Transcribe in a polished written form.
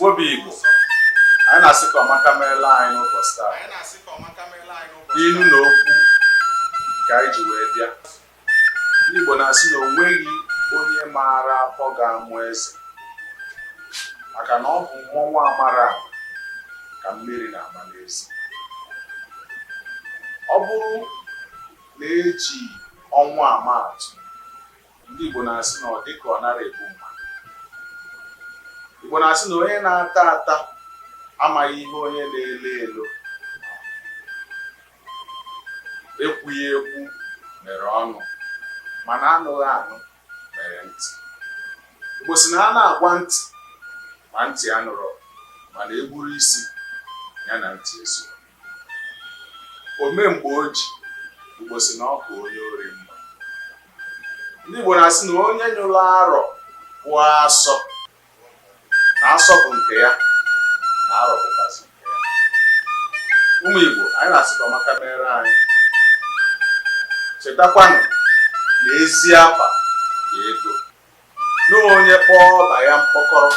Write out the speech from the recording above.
Obi Igbo, anyị na-asị ka ọmaka meela anyị n'ụbọchị taa. Ilu na okwu ka anyị ji wee bịa. Ndị Igbo na-asị na o nweghị onye maara afọ ga-amụ eze, maka na ọ bụ mmọnwụ amara ka mmiri na-ama n'ezi. Ọ bụrụ na eji ọnwa ama atụ, ndị Igbo na-asị na ọ dịka ọ nara egbu mmadụ. Igbo na-asị na onye na-ata ata amaghị ihe onye na-elo elo. Ekwughị ekwu mere ọnụ, mana anụghị anụ mere ntị. Igbo sị na a na-agwa ntị ma ntị anụrụ, mana egburu isi ya na ntị eso. Omemgbe oji, Igbo sị na ọ bụ onye ori mma. Ndị Igbo na-asị na onye nyụrụ arọ bụ asọ, na asọ bụ nke ya, na arọ bụkwazị nke ya. Ụmụ Igbo, anyị na-asị ka ọmaka mere anyị. Chetakwanụ na ezi afa dị ego. Na onye kpọọ ọba ya mkpọkọrọ,